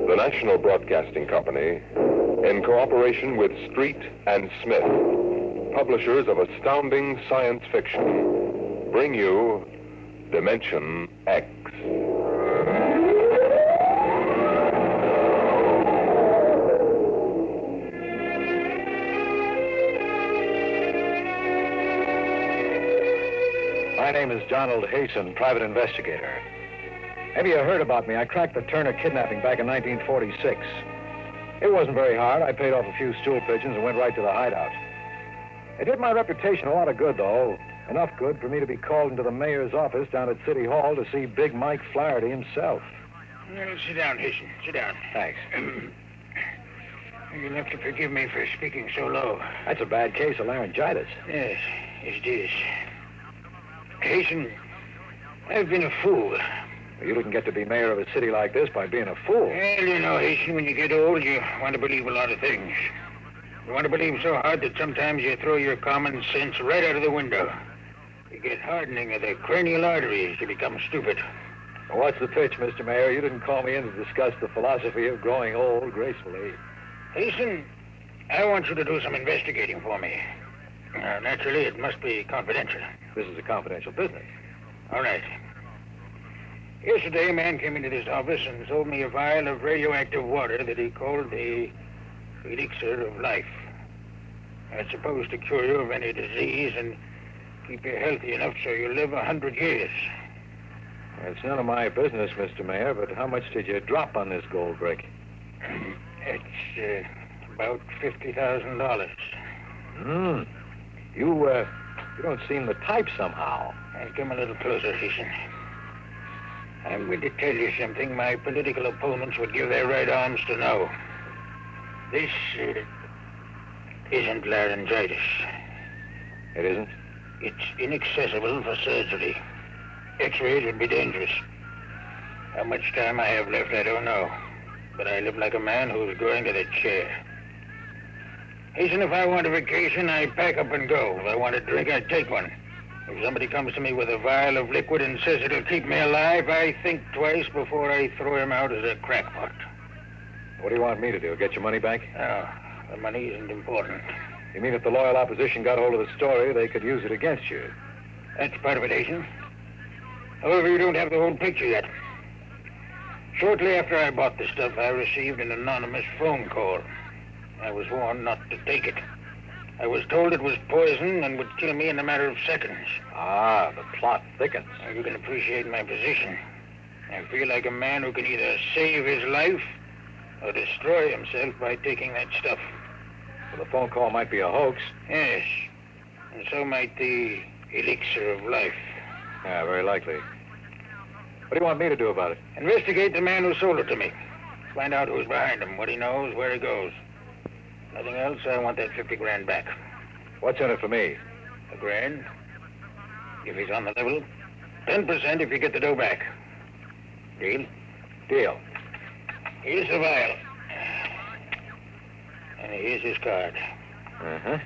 The National Broadcasting Company, in cooperation with Street and Smith, publishers of astounding science fiction, bring you Dimension X. My name is Donald Hasten, private investigator. Maybe you heard about me. I cracked the Turner kidnapping back in 1946. It wasn't very hard. I paid off a few stool pigeons and went right to the hideout. It did my reputation a lot of good, though. Enough good for me to be called into the mayor's office down at City Hall to see Big Mike Flaherty himself. Well, sit down, Hasten. Sit down. Thanks. You'll have to forgive me for speaking so low. That's a bad case of laryngitis. Yes, it is. Hasten, I've been a fool. You didn't get to be mayor of a city like this by being a fool. Well, you know, Hasten, when you get old, you want to believe a lot of things. You want to believe so hard that sometimes you throw your common sense right out of the window. You get hardening of the cranial arteries to become stupid. Well, what's the pitch, Mr. Mayor? You didn't call me in to discuss the philosophy of growing old gracefully. Hasten, I want you to do some investigating for me. Naturally, it must be confidential. This is a confidential business. All right. Yesterday, a man came into this office and sold me a vial of radioactive water that he called the elixir of life. It's supposed to cure you of any disease and keep you healthy enough so you live 100 years. It's none of my business, Mr. Mayor, but how much did you drop on this gold brick? It's about $50,000. You don't seem the type somehow. Come a little closer, Hasten. I'm going to tell you something my political opponents would give their right arms to know. This isn't laryngitis. It isn't? It's inaccessible for surgery. X-rays would be dangerous. How much time I have left, I don't know. But I live like a man who's going to the chair. Hasten, if I want a vacation, I pack up and go. If I want a drink, I take one. If somebody comes to me with a vial of liquid and says it'll keep me alive, I think twice before I throw him out as a crackpot. What do you want me to do, get your money back? No, the money isn't important. You mean if the loyal opposition got hold of the story, they could use it against you? That's part of it, Hasten. However, you don't have the whole picture yet. Shortly after I bought the stuff, I received an anonymous phone call. I was warned not to take it. I was told it was poison and would kill me in a matter of seconds. Ah, the plot thickens. Now, you can appreciate my position. I feel like a man who can either save his life or destroy himself by taking that stuff. Well, the phone call might be a hoax. Yes, and so might the elixir of life. Yeah, very likely. What do you want me to do about it? Investigate the man who sold it to me. Find out who's behind him, what he knows, where he goes. Nothing else, I want that 50 grand back. What's in it for me? $1 grand. If he's on the level. 10% if you get the dough back. Deal? Deal. Here's the vial. And here's his card. Uh-huh.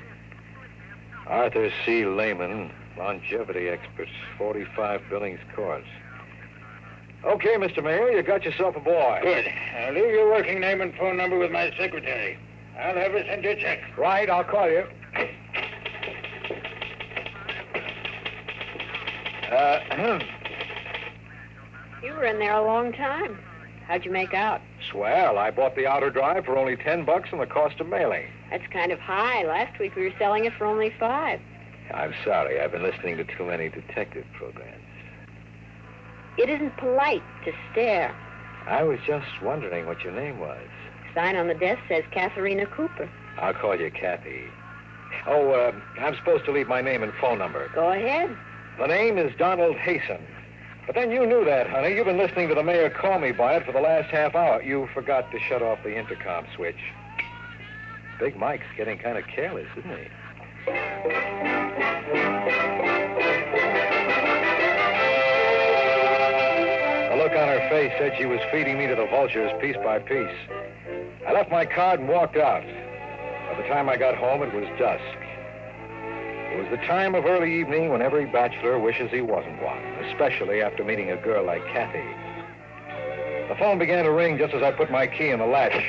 Arthur C. Lehman, longevity expert, 45 Billings Court. Okay, Mr. Mayor, you got yourself a boy. Good. I'll leave your working name and phone number with my secretary. I'll have her send you a check. Right, I'll call you. You were in there a long time. How'd you make out? Swell. I bought the outer drive for only $10 and the cost of mailing. That's kind of high. Last week we were selling it for only $5. I'm sorry. I've been listening to too many detective programs. It isn't polite to stare. I was just wondering what your name was. Sign on the desk says Katharina Cooper. I'll call you Kathy. Oh, I'm supposed to leave my name and phone number. Go ahead. The name is Donald Hasten. But then you knew that, honey. You've been listening to the mayor call me by it for the last half hour. You forgot to shut off the intercom switch. Big Mike's getting kind of careless, isn't he? The look on her face said she was feeding me to the vultures piece by piece. I left my card and walked out. By the time I got home, it was dusk. It was the time of early evening when every bachelor wishes he wasn't one, especially after meeting a girl like Kathy. The phone began to ring just as I put my key in the latch.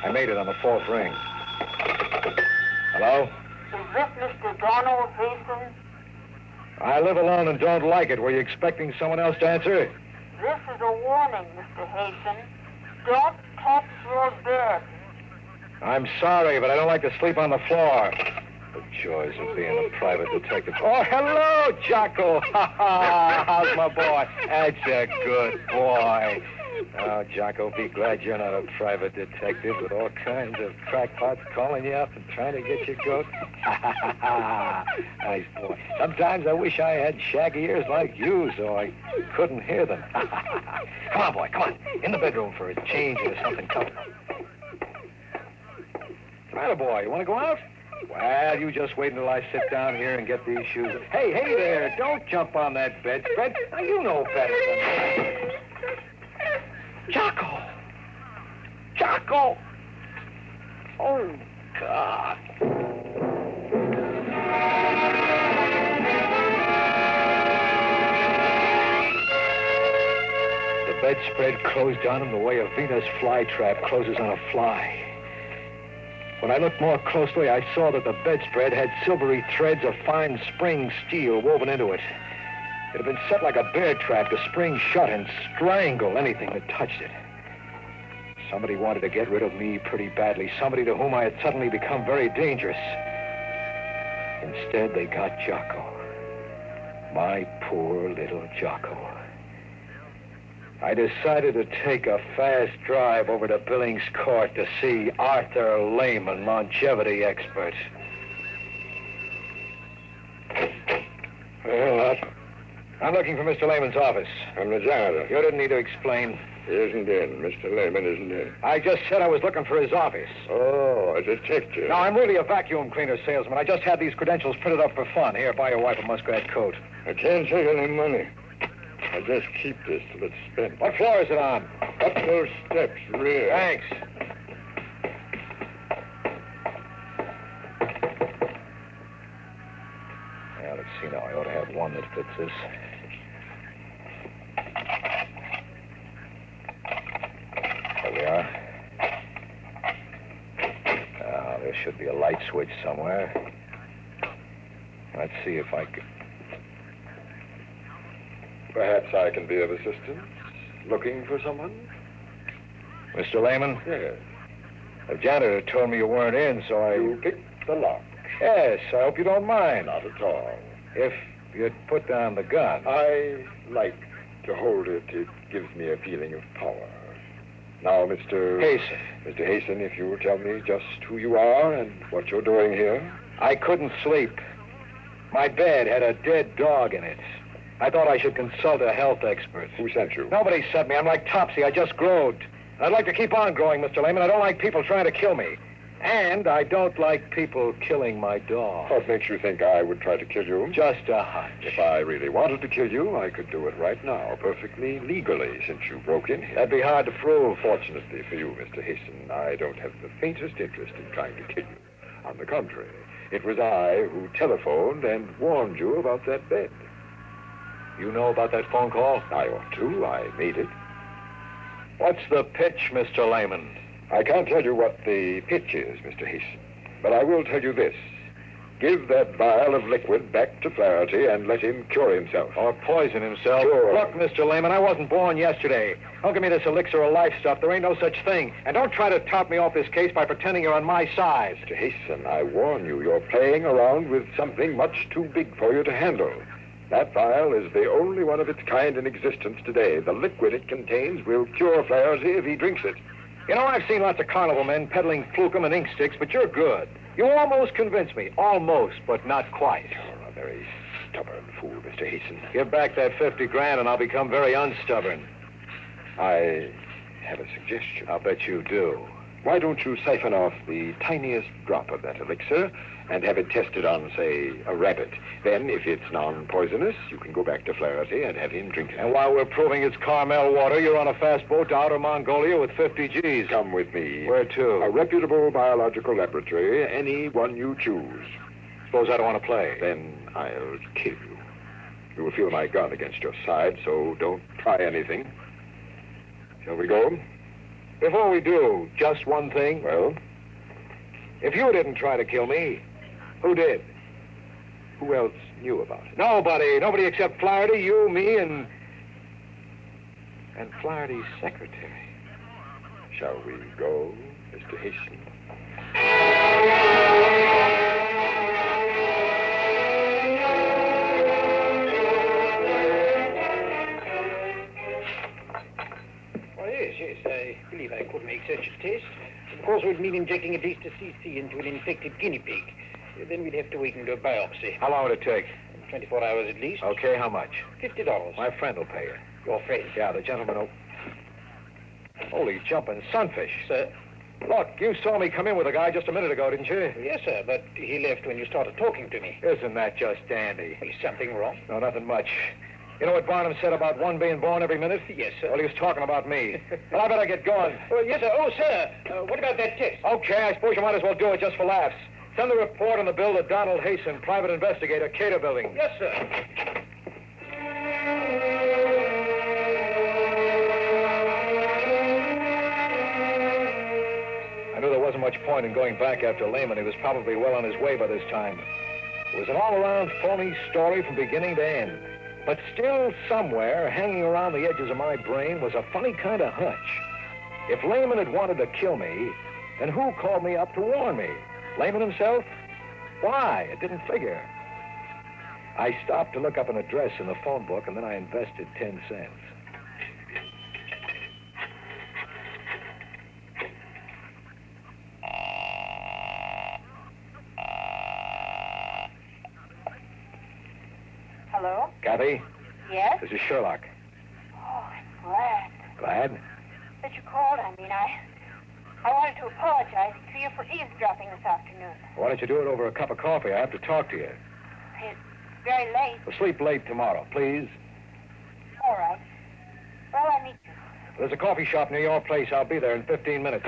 I made it on the fourth ring. Hello? Is this Mr. Donald Hastings? I live alone and don't like it. Were you expecting someone else to answer? This is a warning, Mr. Hastings. Don't touch your bed. I'm sorry, but I don't like to sleep on the floor. The joys of being a private detective. Oh, hello, Jocko. How's my boy? That's a good boy. Oh, Jocko, be glad you're not a private detective with all kinds of crackpots calling you up and trying to get your goat. Nice boy. Sometimes I wish I had shaggy ears like you so I couldn't hear them. Come on, boy, come on. In the bedroom for a change or something comfortable. What's the matter, boy? You want to go out? Well, you just wait until I sit down here and get these shoes. Hey there, don't jump on that bedspread. Now, you know better than that. Jocko! Jocko! Oh, God. The bedspread closed on him the way a Venus flytrap closes on a fly. When I looked more closely, I saw that the bedspread had silvery threads of fine spring steel woven into it. It had been set like a bear trap to spring shut and strangle anything that touched it. Somebody wanted to get rid of me pretty badly, somebody to whom I had suddenly become very dangerous. Instead, they got Jocko. My poor little Jocko. I decided to take a fast drive over to Billings Court to see Arthur Lehman, longevity expert. Well, what? I'm looking for Mr. Lehman's office. I'm the janitor. You didn't need to explain. He isn't in. Mr. Lehman isn't in. I just said I was looking for his office. Oh, a detective. No, I'm really a vacuum cleaner salesman. I just had these credentials printed up for fun. Here, buy your wife a muskrat coat. I can't take any money. I'll just keep this till it's spent. What floor is it on? Up those steps, rear. Thanks. Yeah, let's see now. I ought to have one that fits this. There we are. Now, there should be a light switch somewhere. Let's see if I can... Perhaps I can be of assistance. Looking for someone? Mr. Lehman? Yes. The janitor told me you weren't in, so I... You picked the lock. Yes, I hope you don't mind. Not at all. If you'd put down the gun. I like to hold it. It gives me a feeling of power. Now, Mr. Hasten. Mr. Hasten, if you will tell me just who you are and what you're doing here. I couldn't sleep. My bed had a dead dog in it. I thought I should consult a health expert. Who sent you? Nobody sent me. I'm like Topsy. I just growed. I'd like to keep on growing, Mr. Lehman. I don't like people trying to kill me. And I don't like people killing my dog. What makes you think I would try to kill you? Just a hunch. If I really wanted to kill you, I could do it right now, perfectly legally, since you broke in here. That'd be hard to prove. Fortunately for you, Mr. Hasten, I don't have the faintest interest in trying to kill you. On the contrary, it was I who telephoned and warned you about that bed. You know about that phone call? I ought to. I made it. What's the pitch, Mr. Lehman? I can't tell you what the pitch is, Mr. Hasten, but I will tell you this. Give that vial of liquid back to Flaherty and let him cure himself. Or poison himself. Sure. Look, Mr. Lehman, I wasn't born yesterday. Don't give me this elixir of life stuff. There ain't no such thing. And don't try to top me off this case by pretending you're on my side. Mr. Hasten, I warn you, you're playing around with something much too big for you to handle. That vial is the only one of its kind in existence today. The liquid it contains will cure Flaherty if he drinks it. You know, I've seen lots of carnival men peddling flukum and ink sticks, but you're good. You almost convinced me. Almost, but not quite. You're a very stubborn fool, Mr. Hasten. Give back that 50 grand and I'll become very unstubborn. I have a suggestion. I'll bet you do. Why don't you siphon off the tiniest drop of that elixir and have it tested on, say, a rabbit? Then, if it's non-poisonous, you can go back to Flaherty and have him drink it. And while we're proving it's Carmel water, you're on a fast boat to outer Mongolia with 50 G's. Come with me. Where to? A reputable biological laboratory, any one you choose. Suppose I don't want to play. Then I'll kill you. You will feel my gun against your side, so don't try anything. Shall we go? Before we do, just one thing. Well, If you didn't try to kill me, who did? who else knew about it? Nobody. Nobody except Flaherty, you, me, and Flaherty's secretary. Shall we go, Mr. Hasten? Well, yes. I believe I could make such a test. Of course, it would mean injecting at least a cc into an infected guinea pig. Then we'd have to wait and do a biopsy. How long would it take? 24 hours at least. Okay, how much? $50. My friend will pay you. Your friend? Yeah, the gentleman will... Holy jumping sunfish. Sir? Look, you saw me come in with a guy just a minute ago, didn't you? Yes, sir, but he left when you started talking to me. Isn't that just dandy? Is something wrong? No, nothing much. You know what Barnum said about one being born every minute? Yes, sir. Well, he was talking about me. Well, I better get going. Oh, yes, sir. Oh, sir, what about that test? Okay, I suppose you might as well do it just for laughs. Send the report on the bill to Donald Hasten, private investigator, Cater Building. Yes, sir. I knew there wasn't much point in going back after Lehman. He was probably well on his way by this time. It was an all-around phony story from beginning to end. But still somewhere, hanging around the edges of my brain, was a funny kind of hunch. If Lehman had wanted to kill me, then who called me up to warn me? Lehman himself? Why? It didn't figure. I stopped to look up an address in the phone book, and then I invested 10 cents. Hello? Kathy, Yes? this is Sherlock. Oh, I'm glad Glad? that you called. I wanted to apologize to you for eavesdropping this afternoon. Why don't you do it over a cup of coffee? I have to talk to you. It's very late. Well, sleep late tomorrow, please. All right. Well, I meet you. There's a coffee shop near your place. I'll be there in 15 minutes.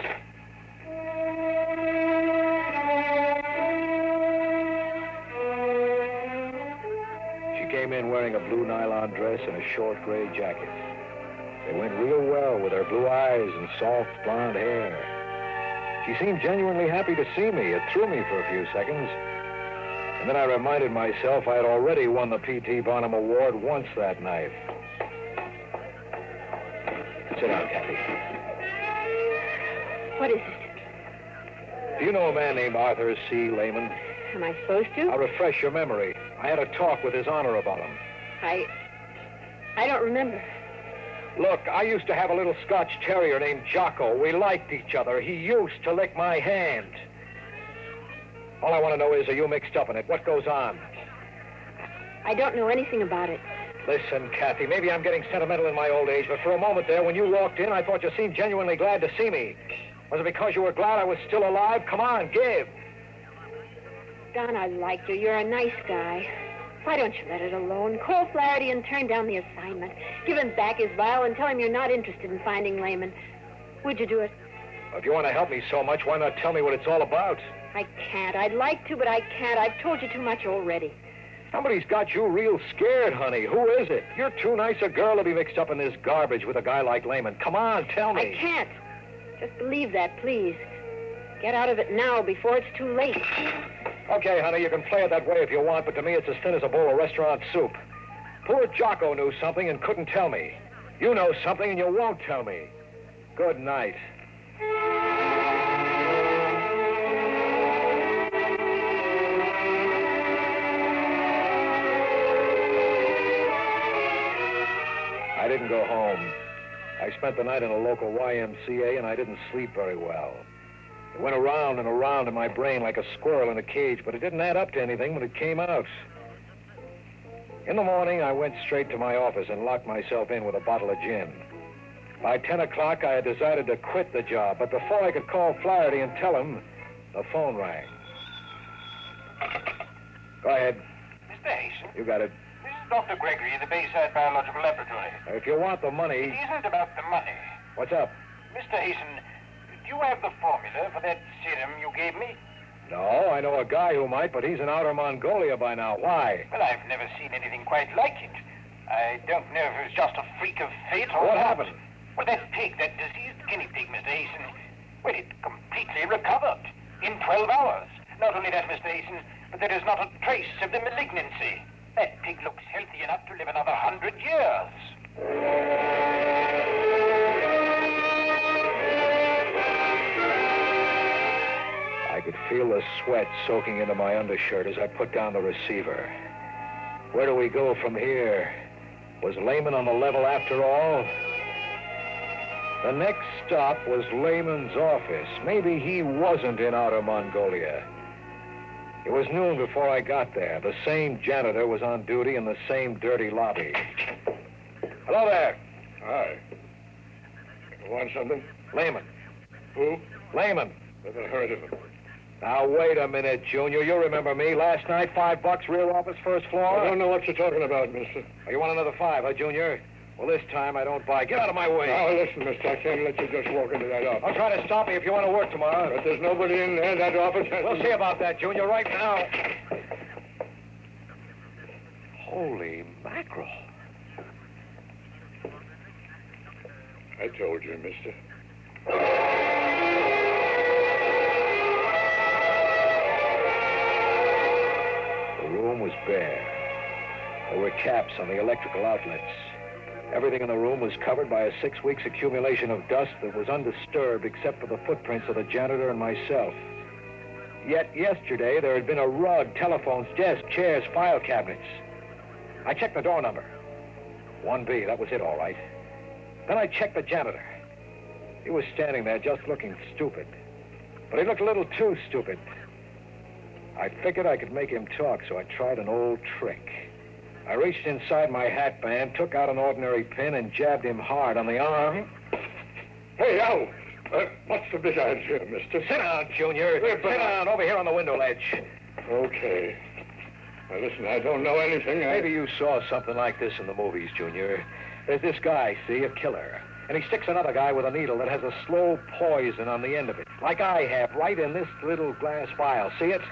She came in wearing a blue nylon dress and a short gray jacket. They went real well with her blue eyes and soft blonde hair. She seemed genuinely happy to see me. It threw me for a few seconds. And then I reminded myself I had already won the P.T. Barnum Award once that night. Sit down, Kathy. What is it? Do you know a man named Arthur C. Lehman? Am I supposed to? I'll refresh your memory. I had a talk with His Honor about him. I don't remember. Look, I used to have a little Scotch terrier named Jocko. We liked each other. He used to lick my hand. All I want to know is, are you mixed up in it? What goes on? I don't know anything about it. Listen, Kathy, maybe I'm getting sentimental in my old age, but for a moment there, when you walked in, I thought you seemed genuinely glad to see me. Was it because you were glad I was still alive? Come on, give. Don, I like you. You're a nice guy. Why don't you let it alone? Call Flaherty and turn down the assignment. Give him back his vial and tell him you're not interested in finding Lehman. Would you do it? If you want to help me so much, why not tell me what it's all about? I can't. I'd like to, but I can't. I've told you too much already. Somebody's got you real scared, honey. Who is it? You're too nice a girl to be mixed up in this garbage with a guy like Lehman. Come on, tell me. I can't. Just believe that, please. Get out of it now before it's too late. Okay, honey, you can play it that way if you want, but to me it's as thin as a bowl of restaurant soup. Poor Jocko knew something and couldn't tell me. You know something and you won't tell me. Good night. I didn't go home. I spent the night in a local YMCA, and I didn't sleep very well. It went around and around in my brain like a squirrel in a cage, but it didn't add up to anything when it came out. In the morning, I went straight to my office and locked myself in with a bottle of gin. By 10 o'clock, I had decided to quit the job, but before I could call Flaherty and tell him, the phone rang. Go ahead. Mr. Hasten, You got it. this is Dr. Gregory of the Bayside Biological Laboratory. If you want the It money, isn't about the money. what's up? Mr. Hasten, do you have the formula for that serum you gave me? No, I know a guy who might, but he's in outer Mongolia by now. Why? Well, I've never seen anything quite like it. I don't know if it was just a freak of fate or What not. happened? Well, that pig, that diseased guinea pig, Mr. Hasten, well, it completely recovered in 12 hours. Not only that, Mr. Hasten, but there is not a trace of the malignancy. That pig looks healthy enough to live another 100 years. I could feel the sweat soaking into my undershirt as I put down the receiver. Where do we go from here? Was Lehman on the level after all? The next stop was Lehman's office. Maybe he wasn't in outer Mongolia. It was noon before I got there. The same janitor was on duty in the same dirty lobby. Hello there. Hi. You want something? Lehman. Who? Lehman. Never heard of him. Now, wait a minute, Junior. You remember me. Last night, $5, rear office, first floor. I don't know what you're talking about, mister. Oh, you want another $5, huh, Junior? Well, this time I don't buy. Get out of my way. Now, listen, mister, I can't let you just walk into that office. I'll try to stop me if you want to work tomorrow. But there's nobody in there. That office has... We'll see about that, Junior, right now. Holy mackerel. I told you, mister. The room was bare. There were caps on the electrical outlets. Everything in the room was covered by a 6 weeks accumulation of dust that was undisturbed except for the footprints of the janitor and myself. Yet yesterday there had been a rug, telephones, desks, chairs, file cabinets. I checked the door number. 1B, that was it, all right. Then I checked the janitor. He was standing there just looking stupid. But he looked a little too stupid. I figured I could make him talk, so I tried an old trick. I reached inside my hat band, took out an ordinary pin, and jabbed him hard on the arm. Hey, Al! What's the big idea, mister? Sit down, Junior. Sit down over here on the window ledge. Okay. Now, listen, I don't know anything. Maybe you saw something like this in the movies, Junior. There's this guy, see, a killer. And he sticks another guy with a needle that has a slow poison on the end of it, like I have, right in this little glass vial. See it?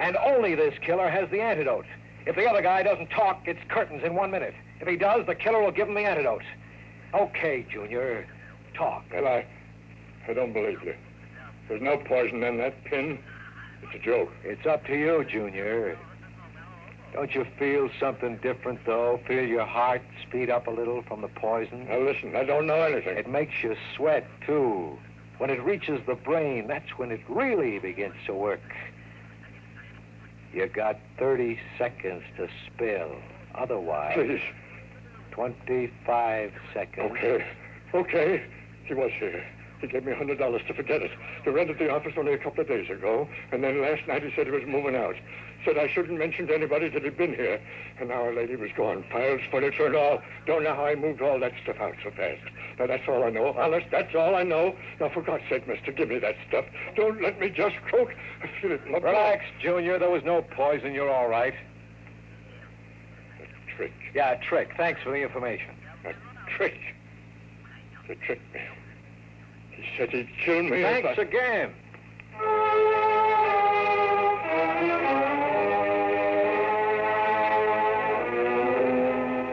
And only this killer has the antidote. If the other guy doesn't talk, it's curtains in 1 minute. If he does, the killer will give him the antidote. Okay, Junior, talk. Well, I don't believe you. There's no poison in that pin. It's a joke. It's up to you, Junior. Don't you feel something different, though? Feel your heart speed up a little from the poison? Now, listen, I don't know anything. It makes you sweat, too. When it reaches the brain, that's when it really begins to work. You got 30 seconds to spill. Otherwise... Please. 25 seconds. Okay. He was here. He gave me $100 to forget it. He rented the office only a couple of days ago, and then last night he said he was moving out. Said I shouldn't mention to anybody that he'd been here. And now our lady was gone. Files, furniture, and all. Don't know how I moved all that stuff out so fast. Now, that's all I know. Honest, that's all I know. Now, for God's sake, mister, give me that stuff. Don't let me just croak. I feel it in my Relax, Junior. There was no poison. You're all right. A trick. Yeah, a trick. Thanks for the information. A trick. To trick me. He said he'd kill me. Thanks again.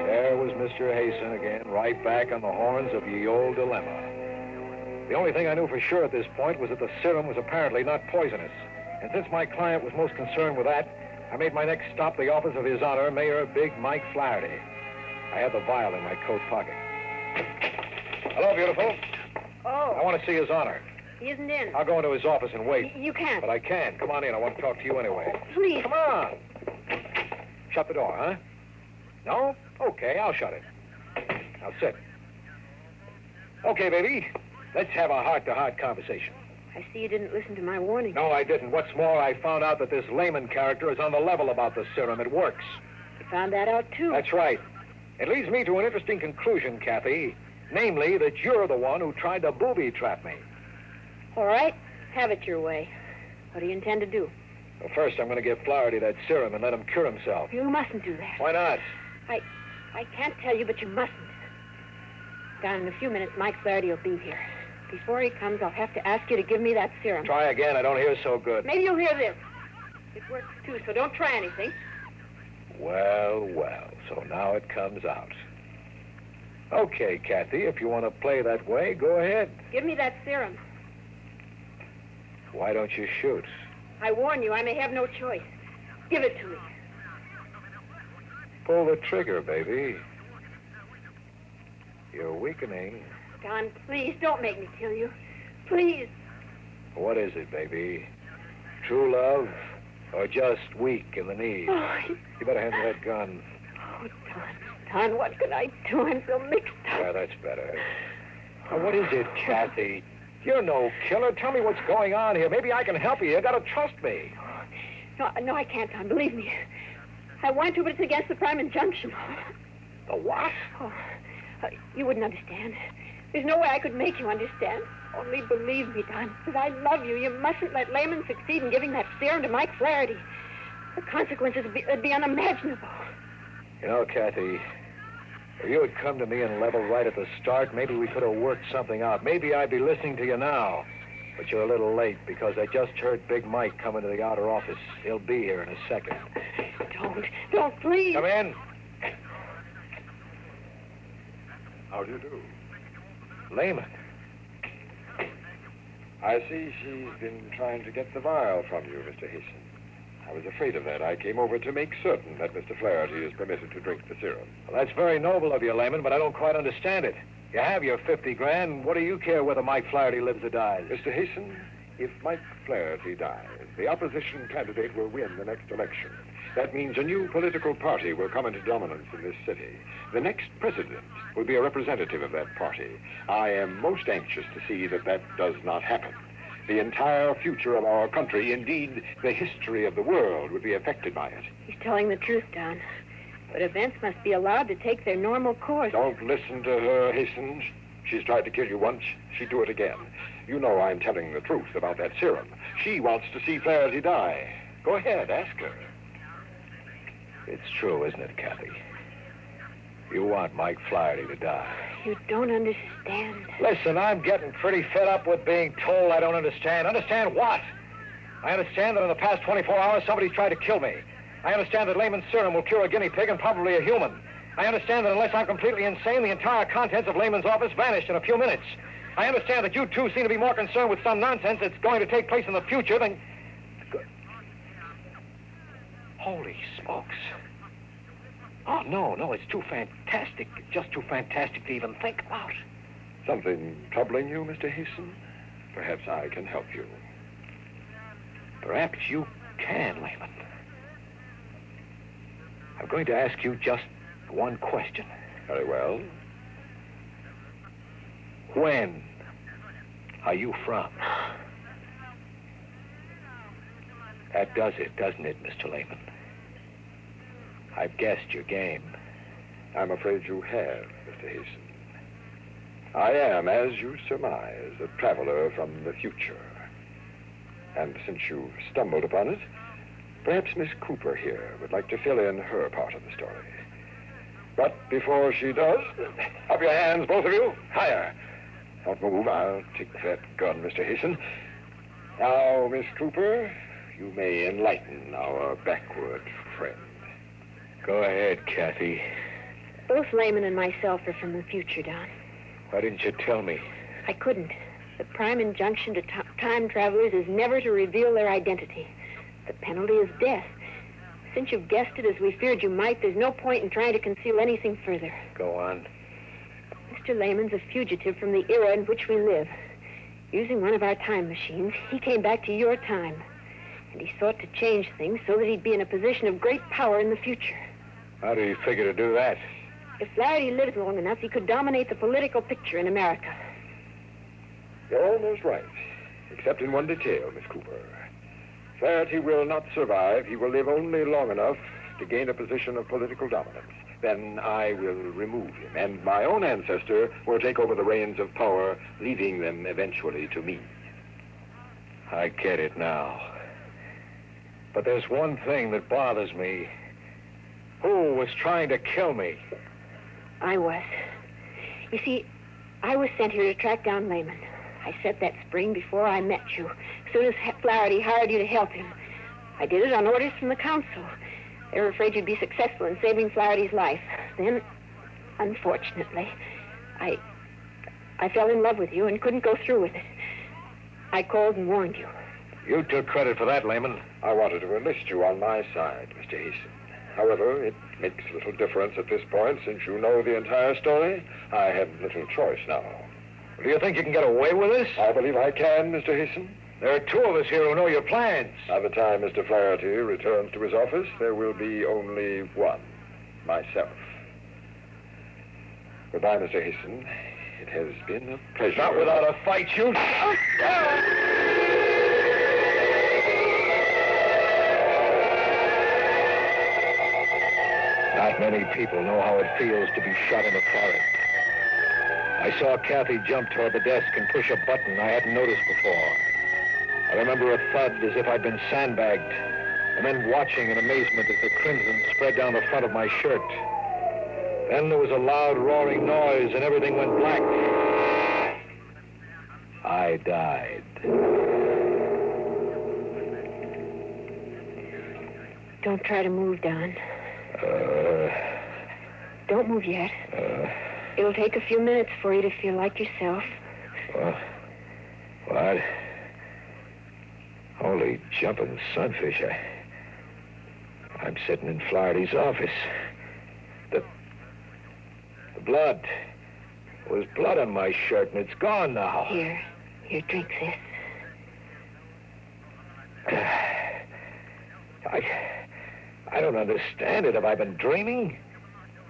There was Mr. Hasten again, right back on the horns of ye old dilemma. The only thing I knew for sure at this point was that the serum was apparently not poisonous. And since my client was most concerned with that, I made my next stop the office of His Honor, Mayor Big Mike Flaherty. I had the vial in my coat pocket. Hello, beautiful. Oh. I want to see His Honor. He isn't in. I'll go into his office and wait. You can't. But I can. Come on in. I want to talk to you anyway. Please. Come on. Shut the door, huh? No? Okay, I'll shut it. Now sit. Okay, baby. Let's have a heart-to-heart conversation. I see you didn't listen to my warning. No, I didn't. What's more, I found out that this Lehman character is on the level about the serum. It works. You found that out, too. That's right. It leads me to an interesting conclusion, Kathy. Namely, that you're the one who tried to booby-trap me. All right. Have it your way. What do you intend to do? Well, first, I'm going to give Flaherty that serum and let him cure himself. You mustn't do that. Why not? I can't tell you, but you mustn't. Down in a few minutes, Mike Flaherty will be here. Before he comes, I'll have to ask you to give me that serum. Try again. I don't hear so good. Maybe you'll hear this. It works, too, so don't try anything. Well, so now it comes out. Okay, Kathy, if you want to play that way, go ahead. Give me that serum. Why don't you shoot? I warn you, I may have no choice. Give it to me. Pull the trigger, baby. You're weakening. Don, please, don't make me kill you. Please. What is it, baby? True love or just weak in the knees? Oh, You better hand me that gun. oh, Don, what can I do? I'm so mixed up. Yeah, that's better. Now, what is it, Kathy? You're no killer. Tell me what's going on here. Maybe I can help you. You gotta trust me. No, I can't, Don. Believe me. I want to, but it's against the prime injunction. The what? Oh, you wouldn't understand. There's no way I could make you understand. Only believe me, Don, because I love you. You mustn't let Lehman succeed in giving that serum to Mike Flaherty. The consequences would be unimaginable. You know, Kathy, if you had come to me and leveled right at the start, maybe we could have worked something out. Maybe I'd be listening to you now. But you're a little late because I just heard Big Mike come into the outer office. He'll be here in a second. Don't, please. Come in. How do you do? Lehman. I see she's been trying to get the vial from you, Mr. Hasten. I was afraid of that. I came over to make certain that Mr. Flaherty is permitted to drink the serum. Well, that's very noble of you, Lehman, but I don't quite understand it. You have your 50 grand. What do you care whether Mike Flaherty lives or dies? Mr. Hasten, if Mike Flaherty dies, the opposition candidate will win the next election. That means a new political party will come into dominance in this city. The next president will be a representative of that party. I am most anxious to see that that does not happen. The entire future of our country, indeed, the history of the world, would be affected by it. He's telling the truth, Don. But events must be allowed to take their normal course. Don't listen to her, Hasten. She's tried to kill you once. She'd do it again. You know I'm telling the truth about that serum. She wants to see Flaherty die. Go ahead, ask her. It's true, isn't it, Kathy? You want Mike Flaherty to die. You don't understand. Listen, I'm getting pretty fed up with being told I don't understand. Understand what? I understand that in the past 24 hours, somebody's tried to kill me. I understand that Lehman's serum will cure a guinea pig and probably a human. I understand that unless I'm completely insane, the entire contents of Lehman's office vanished in a few minutes. I understand that you two seem to be more concerned with some nonsense that's going to take place in the future than... Holy smokes. Oh, no, it's too fantastic. Just too fantastic to even think about. Something troubling you, Mr. Hasten? Perhaps I can help you. Perhaps you can, Lehman. I'm going to ask you just one question. Very well. When are you from? That does it, doesn't it, Mr. Lehman? I've guessed your game. I'm afraid you have, Mr. Hasten. I am, as you surmise, a traveler from the future. And since you've stumbled upon it, perhaps Miss Cooper here would like to fill in her part of the story. But before she does, up your hands, both of you. Higher. Don't move. I'll take that gun, Mr. Hasten. Now, Miss Cooper, you may enlighten our backward friend. Go ahead, Kathy. Both Lehman and myself are from the future, Don. Why didn't you tell me? I couldn't. The prime injunction to time travelers is never to reveal their identity. The penalty is death. Since you've guessed it as we feared you might, there's no point in trying to conceal anything further. Go on. Mr. Lehman's a fugitive from the era in which we live. Using one of our time machines, he came back to your time. And he sought to change things so that he'd be in a position of great power in the future. How do you figure to do that? If Flaherty lived long enough, he could dominate the political picture in America. You're almost right, except in one detail, Miss Cooper. Flaherty will not survive. He will live only long enough to gain a position of political dominance. Then I will remove him, and my own ancestor will take over the reins of power, leaving them eventually to me. I get it now. But there's one thing that bothers me. Who was trying to kill me? I was. You see, I was sent here to track down Lehman. I set that spring before I met you, as soon as Flaherty hired you to help him. I did it on orders from the council. They were afraid you'd be successful in saving Flaherty's life. Then, unfortunately, I fell in love with you and couldn't go through with it. I called and warned you. You took credit for that, Lehman. I wanted to enlist you on my side, Mr. Hasten. However, it makes little difference at this point. Since you know the entire story, I have little choice now. Do you think you can get away with this? I believe I can, Mr. Hasten. There are two of us here who know your plans. By the time Mr. Flaherty returns to his office, there will be only one, myself. Goodbye, Mr. Hasten. It has been a pleasure. Not without a fight, you... Not many people know how it feels to be shot in the forehead. I saw Kathy jump toward the desk and push a button I hadn't noticed before. I remember a thud as if I'd been sandbagged, and then watching in amazement as the crimson spread down the front of my shirt. Then there was a loud roaring noise and everything went black. I died. Don't try to move, Don. Don't move yet. It'll take a few minutes for you to feel like yourself. What? Holy jumping sunfish. I'm sitting in Flaherty's office. The blood. There was blood on my shirt, and it's gone now. Here, drink this. I don't understand it. Have I been dreaming?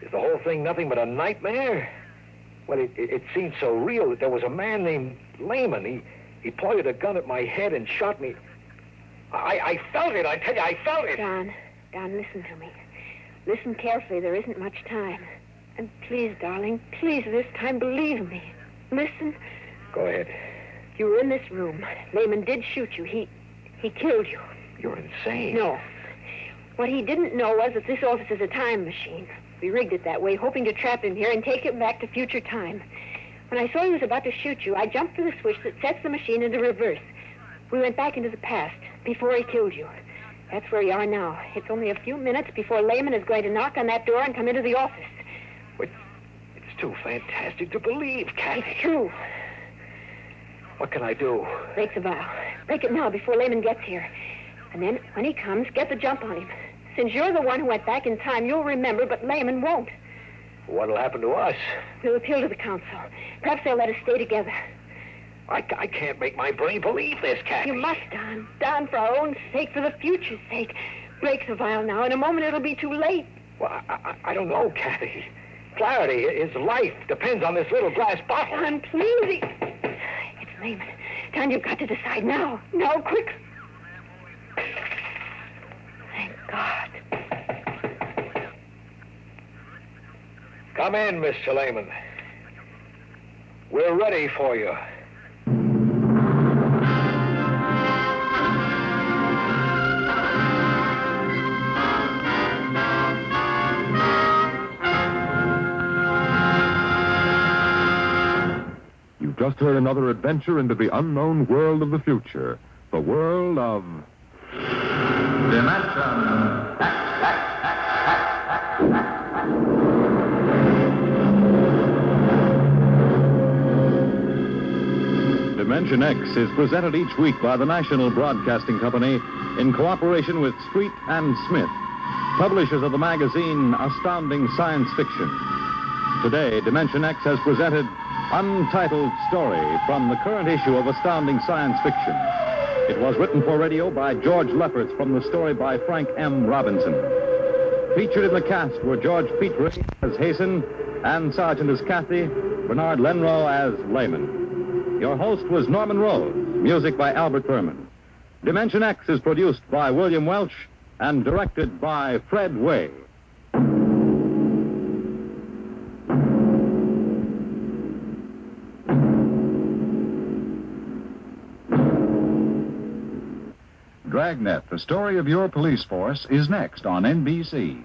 Is the whole thing nothing but a nightmare? Well, it seemed so real that there was a man named Lehman. He pointed a gun at my head and shot me. I felt it, I tell you, I felt it. Don, listen to me. Listen carefully. There isn't much time. And please, darling, please, this time, believe me. Listen. Go ahead. You were in this room. Lehman did shoot you. He killed you. You're insane. No. What he didn't know was that this office is a time machine. We rigged it that way, hoping to trap him here and take him back to future time. When I saw he was about to shoot you, I jumped for the switch that sets the machine into reverse. We went back into the past, before he killed you. That's where you are now. It's only a few minutes before Lehman is going to knock on that door and come into the office. It's too fantastic to believe, Kathy. It's true. What can I do? Break the vow. Break it now before Lehman gets here. And then, when he comes, get the jump on him. Since you're the one who went back in time, you'll remember, but Lehman won't. What'll happen to us? We'll appeal to the council. Perhaps they'll let us stay together. I can't make my brain believe this, Kathy. You must, Don. Don, for our own sake, for the future's sake. Break the vial now. In a moment, it'll be too late. Well, I don't know, Kathy. Flaherty, his life depends on this little glass bottle. Don, please. It's Lehman. Don, you've got to decide now. Now, quick. Thank God. Come in, Mr. Lehman. We're ready for you. You've just heard another adventure into the unknown world of the future. The world of... Dimension X is presented each week by the National Broadcasting Company in cooperation with Street and Smith, publishers of the magazine Astounding Science Fiction. Today, Dimension X has presented Untitled Story from the current issue of Astounding Science Fiction. It was written for radio by George Lefferts from the story by Frank M. Robinson. Featured in the cast were George Petrie as Hasten, Ann Sargent as Kathy, Bernard Lenrow as Lehman. Your host was Norman Rose, music by Albert Berman. Dimension X is produced by William Welch and directed by Fred Way. Dragnet, the story of your police force, is next on NBC.